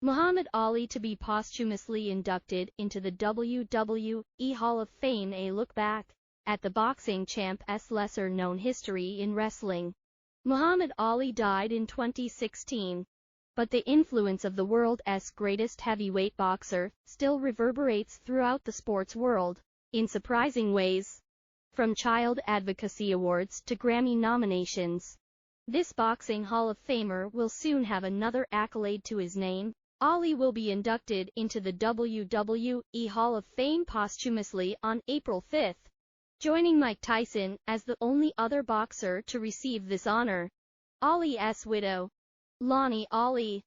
Muhammad Ali to be posthumously inducted into the WWE Hall of Fame. A look back at the boxing champ's lesser-known history in wrestling. Muhammad Ali died in 2016, but the influence of the world's greatest heavyweight boxer still reverberates throughout the sports world in surprising ways. From child advocacy awards to Grammy nominations, this boxing Hall of Famer will soon have another accolade to his name. Ali will be inducted into the WWE Hall of Fame posthumously on April 5, joining Mike Tyson as the only other boxer to receive this honor. Ali's widow, Lonnie Ali,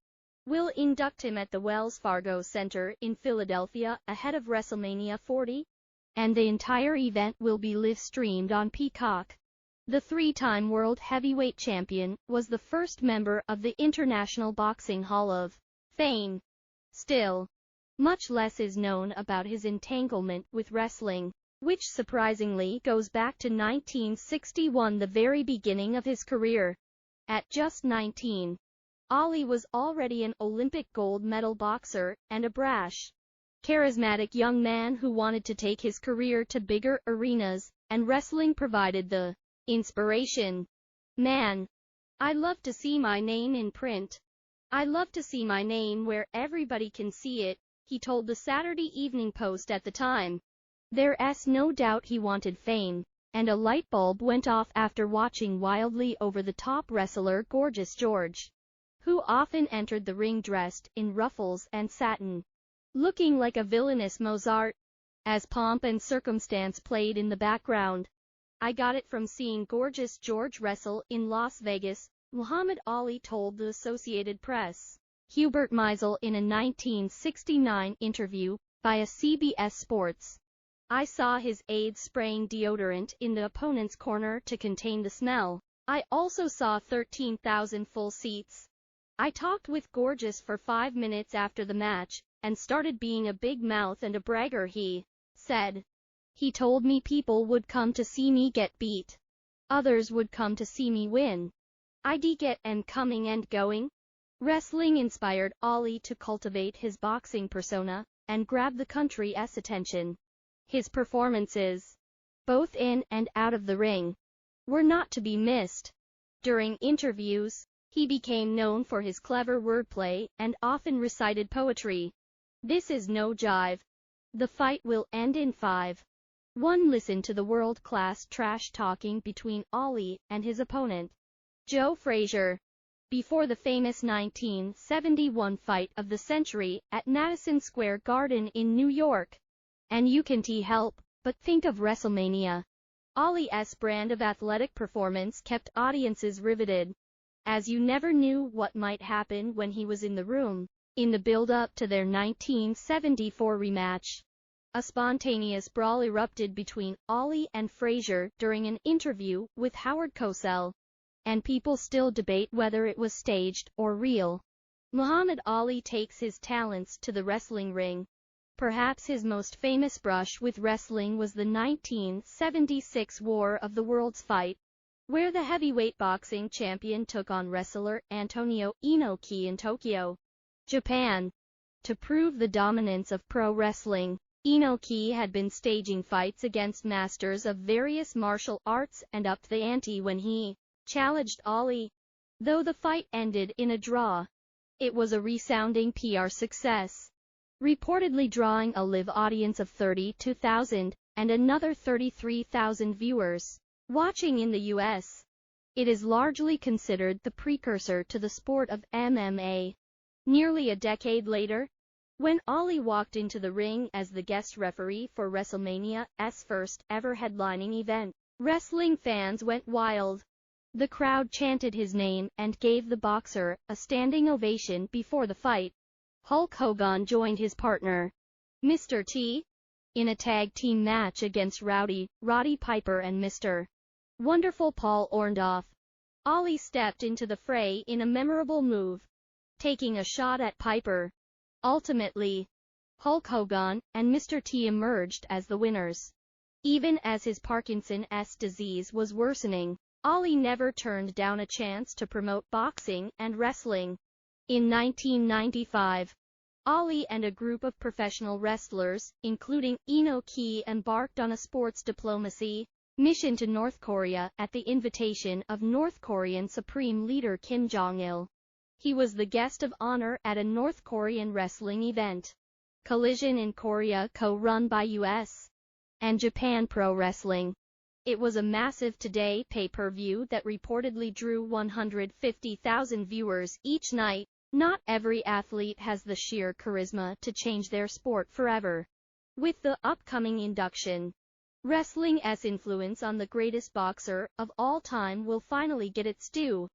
will induct him at the Wells Fargo Center in Philadelphia ahead of WrestleMania 40, and the entire event will be live-streamed on Peacock. The three-time world heavyweight champion was the first member of the International Boxing Hall of Fame. Still, much less is known about his entanglement with wrestling, which surprisingly goes back to 1961, the very beginning of his career. At just 19, Ali was already an Olympic gold medal boxer and a brash, charismatic young man who wanted to take his career to bigger arenas, and wrestling provided the inspiration. "Man, I love to see my name in print. I love to see my name where everybody can see it," he told the Saturday Evening Post at the time. There's no doubt he wanted fame, and a light bulb went off after watching wildly over-the-top wrestler Gorgeous George, who often entered the ring dressed in ruffles and satin, looking like a villainous Mozart, as pomp and circumstance played in the background. "I got it from seeing Gorgeous George wrestle in Las Vegas," Muhammad Ali told the Associated Press. Hubert Meisel in a 1969 interview via CBS Sports. "I saw his aides spraying deodorant in the opponent's corner to contain the smell. I also saw 13,000 full seats. I talked with Gorgeous for 5 minutes after the match, and started being a big mouth and a bragger," he said. "He told me people would come to see me get beat. Others would come to see me win. I get and coming and going." Wrestling inspired Ali to cultivate his boxing persona and grab the country's attention. His performances, both in and out of the ring, were not to be missed. During interviews, he became known for his clever wordplay and often recited poetry. "This is no jive. The fight will end in 5. One listen to the world-class trash-talking between Ali and his opponent, Joe Frazier, before the famous 1971 fight of the century at Madison Square Garden in New York. And you can't help but think of WrestleMania. Ali's brand of athletic performance kept audiences riveted, as you never knew what might happen when he was in the room. In the build-up to their 1974 rematch, a spontaneous brawl erupted between Ali and Frazier during an interview with Howard Cosell, and people still debate whether it was staged or real. Muhammad Ali takes his talents to the wrestling ring. Perhaps his most famous brush with wrestling was the 1976 War of the Worlds fight, where the heavyweight boxing champion took on wrestler Antonio Inoki in Tokyo, Japan. To prove the dominance of pro wrestling, Inoki had been staging fights against masters of various martial arts and upped the ante when he challenged Ali. Though the fight ended in a draw, it was a resounding PR success, reportedly drawing a live audience of 32,000 and another 33,000 viewers watching in the U.S. It is largely considered the precursor to the sport of MMA. Nearly a decade later, when Ali walked into the ring as the guest referee for WrestleMania's first ever headlining event, wrestling fans went wild. The crowd chanted his name and gave the boxer a standing ovation before the fight. Hulk Hogan joined his partner, Mr. T, in a tag team match against Roddy Piper and Mr. Wonderful Paul Orndorff. Ali stepped into the fray in a memorable move, taking a shot at Piper. Ultimately, Hulk Hogan and Mr. T emerged as the winners. Even as his Parkinson's disease was worsening, Ali never turned down a chance to promote boxing and wrestling. In 1995, Ali and a group of professional wrestlers, including Inoki, embarked on a sports diplomacy mission to North Korea at the invitation of North Korean Supreme Leader Kim Jong-il. He was the guest of honor at a North Korean wrestling event, Collision in Korea, co-run by US and Japan Pro Wrestling. It was a massive Today pay-per-view that reportedly drew 150,000 viewers each night. Not every athlete has the sheer charisma to change their sport forever. With the upcoming induction, wrestling's influence on the greatest boxer of all time will finally get its due.